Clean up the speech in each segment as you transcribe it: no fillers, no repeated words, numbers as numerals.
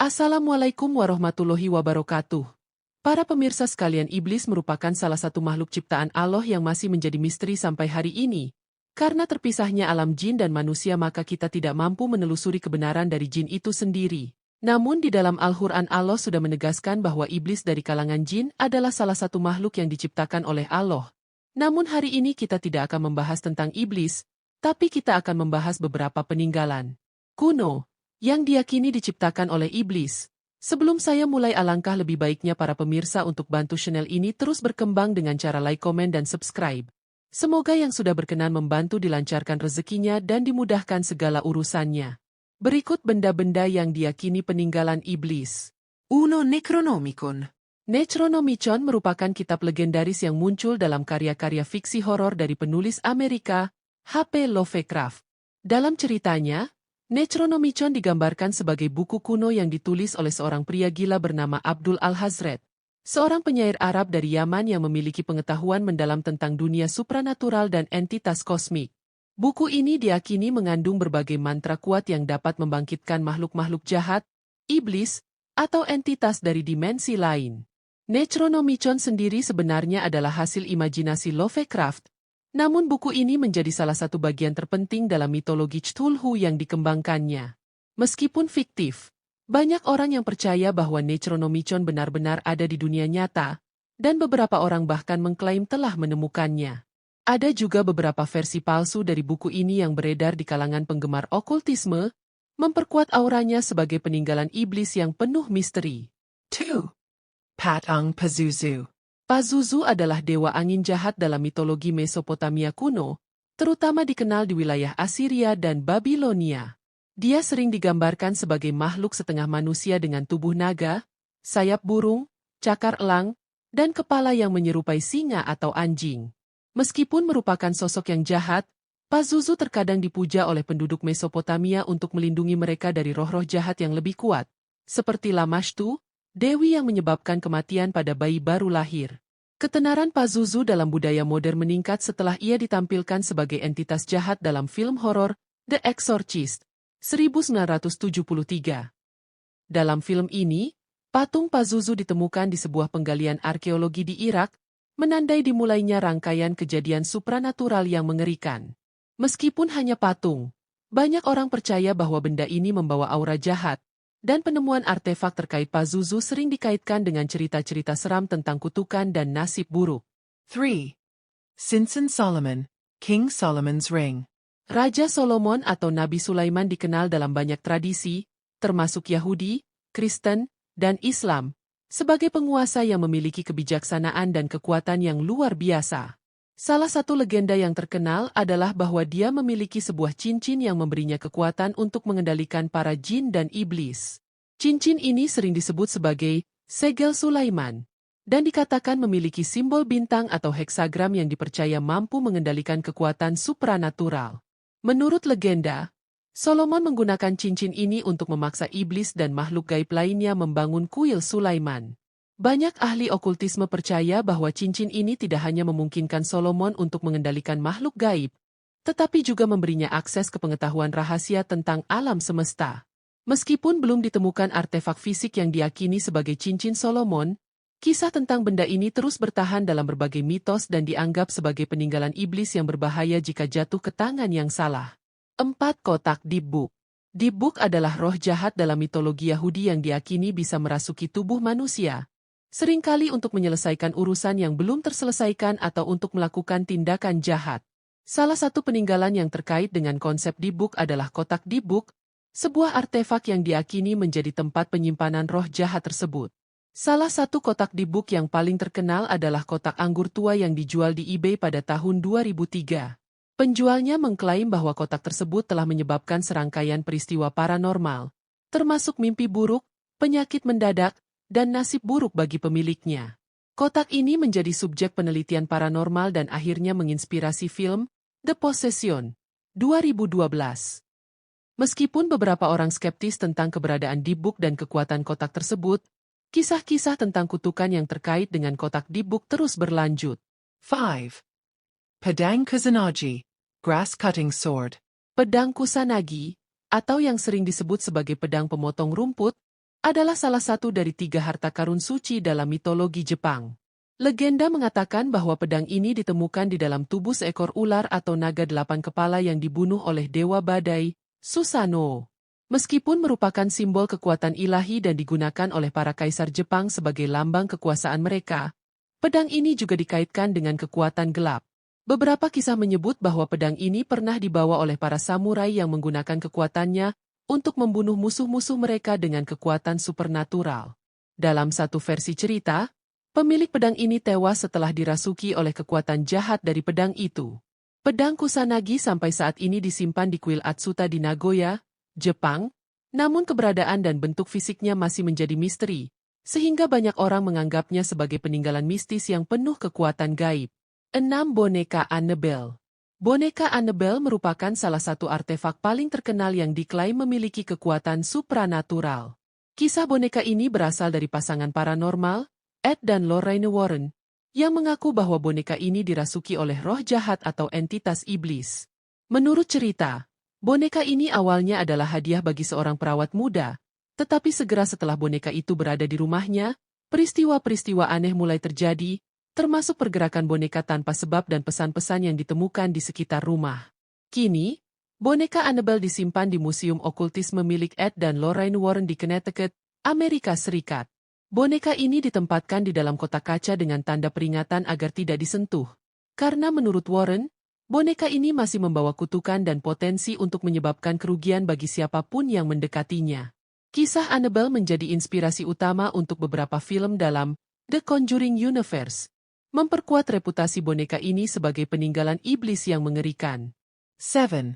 Assalamualaikum warahmatullahi wabarakatuh. Para pemirsa sekalian, iblis merupakan salah satu makhluk ciptaan Allah yang masih menjadi misteri sampai hari ini. Karena terpisahnya alam jin dan manusia, maka kita tidak mampu menelusuri kebenaran dari jin itu sendiri. Namun di dalam Al-Quran Allah sudah menegaskan bahwa iblis dari kalangan jin adalah salah satu makhluk yang diciptakan oleh Allah. Namun hari ini kita tidak akan membahas tentang iblis, tapi kita akan membahas beberapa peninggalan kuno yang diyakini diciptakan oleh iblis. Sebelum saya mulai, alangkah lebih baiknya para pemirsa untuk bantu channel ini terus berkembang dengan cara like, komen, dan subscribe. Semoga yang sudah berkenan membantu dilancarkan rezekinya dan dimudahkan segala urusannya. Berikut benda-benda yang diyakini peninggalan iblis. 1. Necronomicon. Necronomicon merupakan kitab legendaris yang muncul dalam karya-karya fiksi horor dari penulis Amerika, H.P. Lovecraft. Dalam ceritanya, Necronomicon digambarkan sebagai buku kuno yang ditulis oleh seorang pria gila bernama Abdul Al-Hazred, seorang penyair Arab dari Yaman yang memiliki pengetahuan mendalam tentang dunia supranatural dan entitas kosmik. Buku ini diyakini mengandung berbagai mantra kuat yang dapat membangkitkan makhluk-makhluk jahat, iblis, atau entitas dari dimensi lain. Necronomicon sendiri sebenarnya adalah hasil imajinasi Lovecraft. Namun buku ini menjadi salah satu bagian terpenting dalam mitologi Cthulhu yang dikembangkannya. Meskipun fiktif, banyak orang yang percaya bahwa Necronomicon benar-benar ada di dunia nyata, dan beberapa orang bahkan mengklaim telah menemukannya. Ada juga beberapa versi palsu dari buku ini yang beredar di kalangan penggemar okultisme, memperkuat auranya sebagai peninggalan iblis yang penuh misteri. 2. Patang Pazuzu. Pazuzu adalah dewa angin jahat dalam mitologi Mesopotamia kuno, terutama dikenal di wilayah Assyria dan Babilonia. Dia sering digambarkan sebagai makhluk setengah manusia dengan tubuh naga, sayap burung, cakar elang, dan kepala yang menyerupai singa atau anjing. Meskipun merupakan sosok yang jahat, Pazuzu terkadang dipuja oleh penduduk Mesopotamia untuk melindungi mereka dari roh-roh jahat yang lebih kuat, seperti Lamashtu, dewi yang menyebabkan kematian pada bayi baru lahir. Ketenaran Pazuzu dalam budaya modern meningkat setelah ia ditampilkan sebagai entitas jahat dalam film horor The Exorcist, 1973. Dalam film ini, patung Pazuzu ditemukan di sebuah penggalian arkeologi di Irak, menandai dimulainya rangkaian kejadian supranatural yang mengerikan. Meskipun hanya patung, banyak orang percaya bahwa benda ini membawa aura jahat, dan penemuan artefak terkait Pazuzu sering dikaitkan dengan cerita-cerita seram tentang kutukan dan nasib buruk. 3. Sinsan Solomon, King Solomon's Ring. Raja Solomon atau Nabi Sulaiman dikenal dalam banyak tradisi, termasuk Yahudi, Kristen, dan Islam, sebagai penguasa yang memiliki kebijaksanaan dan kekuatan yang luar biasa. Salah satu legenda yang terkenal adalah bahwa dia memiliki sebuah cincin yang memberinya kekuatan untuk mengendalikan para jin dan iblis. Cincin ini sering disebut sebagai segel Sulaiman, dan dikatakan memiliki simbol bintang atau heksagram yang dipercaya mampu mengendalikan kekuatan supranatural. Menurut legenda, Solomon menggunakan cincin ini untuk memaksa iblis dan makhluk gaib lainnya membangun kuil Sulaiman. Banyak ahli okultisme percaya bahwa cincin ini tidak hanya memungkinkan Solomon untuk mengendalikan makhluk gaib, tetapi juga memberinya akses ke pengetahuan rahasia tentang alam semesta. Meskipun belum ditemukan artefak fisik yang diyakini sebagai cincin Solomon, kisah tentang benda ini terus bertahan dalam berbagai mitos dan dianggap sebagai peninggalan iblis yang berbahaya jika jatuh ke tangan yang salah. 4. Kotak Dybbuk. Dybbuk adalah roh jahat dalam mitologi Yahudi yang diyakini bisa merasuki tubuh manusia, seringkali untuk menyelesaikan urusan yang belum terselesaikan atau untuk melakukan tindakan jahat. Salah satu peninggalan yang terkait dengan konsep Dybbuk adalah kotak Dybbuk, sebuah artefak yang diyakini menjadi tempat penyimpanan roh jahat tersebut. Salah satu kotak Dybbuk yang paling terkenal adalah kotak anggur tua yang dijual di eBay pada tahun 2003. Penjualnya mengklaim bahwa kotak tersebut telah menyebabkan serangkaian peristiwa paranormal, termasuk mimpi buruk, penyakit mendadak, dan nasib buruk bagi pemiliknya. Kotak ini menjadi subjek penelitian paranormal dan akhirnya menginspirasi film The Possession, 2012. Meskipun beberapa orang skeptis tentang keberadaan Dybbuk dan kekuatan kotak tersebut, kisah-kisah tentang kutukan yang terkait dengan kotak Dybbuk terus berlanjut. 5. Padang Kusanagi, Grass Cutting Sword. Pedang Kusanagi, atau yang sering disebut sebagai pedang pemotong rumput, adalah salah satu dari 3 harta karun suci dalam mitologi Jepang. Legenda mengatakan bahwa pedang ini ditemukan di dalam tubuh seekor ular atau naga 8 kepala yang dibunuh oleh Dewa Badai, Susanoo. Meskipun merupakan simbol kekuatan ilahi dan digunakan oleh para kaisar Jepang sebagai lambang kekuasaan mereka, pedang ini juga dikaitkan dengan kekuatan gelap. Beberapa kisah menyebut bahwa pedang ini pernah dibawa oleh para samurai yang menggunakan kekuatannya untuk membunuh musuh-musuh mereka dengan kekuatan supernatural. Dalam satu versi cerita, pemilik pedang ini tewas setelah dirasuki oleh kekuatan jahat dari pedang itu. Pedang Kusanagi sampai saat ini disimpan di kuil Atsuta di Nagoya, Jepang, namun keberadaan dan bentuk fisiknya masih menjadi misteri, sehingga banyak orang menganggapnya sebagai peninggalan mistis yang penuh kekuatan gaib. 6. Boneka Annabelle. Boneka Annabelle merupakan salah satu artefak paling terkenal yang diklaim memiliki kekuatan supranatural. Kisah boneka ini berasal dari pasangan paranormal, Ed dan Lorraine Warren, yang mengaku bahwa boneka ini dirasuki oleh roh jahat atau entitas iblis. Menurut cerita, boneka ini awalnya adalah hadiah bagi seorang perawat muda, tetapi segera setelah boneka itu berada di rumahnya, peristiwa-peristiwa aneh mulai terjadi, termasuk pergerakan boneka tanpa sebab dan pesan-pesan yang ditemukan di sekitar rumah. Kini, boneka Annabelle disimpan di Museum Okultisme milik Ed dan Lorraine Warren di Connecticut, Amerika Serikat. Boneka ini ditempatkan di dalam kotak kaca dengan tanda peringatan agar tidak disentuh. Karena menurut Warren, boneka ini masih membawa kutukan dan potensi untuk menyebabkan kerugian bagi siapapun yang mendekatinya. Kisah Annabelle menjadi inspirasi utama untuk beberapa film dalam The Conjuring Universe, memperkuat reputasi boneka ini sebagai peninggalan iblis yang mengerikan. 7.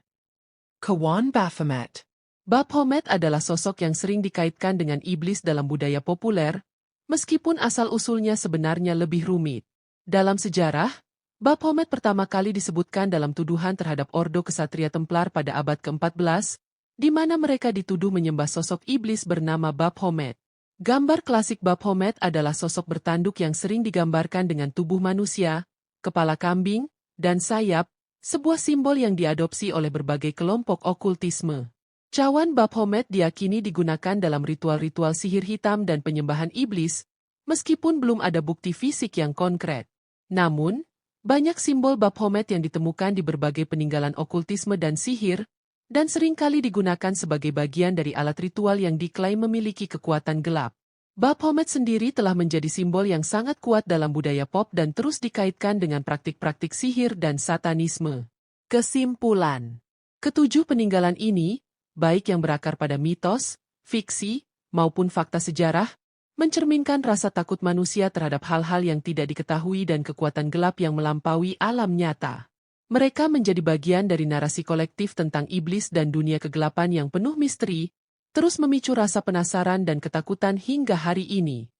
Kawan Baphomet. Baphomet adalah sosok yang sering dikaitkan dengan iblis dalam budaya populer, meskipun asal-usulnya sebenarnya lebih rumit. Dalam sejarah, Baphomet pertama kali disebutkan dalam tuduhan terhadap Ordo Kesatria Templar pada abad ke-14, di mana mereka dituduh menyembah sosok iblis bernama Baphomet. Gambar klasik Baphomet adalah sosok bertanduk yang sering digambarkan dengan tubuh manusia, kepala kambing, dan sayap, sebuah simbol yang diadopsi oleh berbagai kelompok okultisme. Cawan Baphomet diyakini digunakan dalam ritual-ritual sihir hitam dan penyembahan iblis, meskipun belum ada bukti fisik yang konkret. Namun, banyak simbol Baphomet yang ditemukan di berbagai peninggalan okultisme dan sihir, dan seringkali digunakan sebagai bagian dari alat ritual yang diklaim memiliki kekuatan gelap. Baphomet sendiri telah menjadi simbol yang sangat kuat dalam budaya pop dan terus dikaitkan dengan praktik-praktik sihir dan satanisme. Kesimpulan. Ketujuh peninggalan ini, baik yang berakar pada mitos, fiksi, maupun fakta sejarah, mencerminkan rasa takut manusia terhadap hal-hal yang tidak diketahui dan kekuatan gelap yang melampaui alam nyata. Mereka menjadi bagian dari narasi kolektif tentang iblis dan dunia kegelapan yang penuh misteri, terus memicu rasa penasaran dan ketakutan hingga hari ini.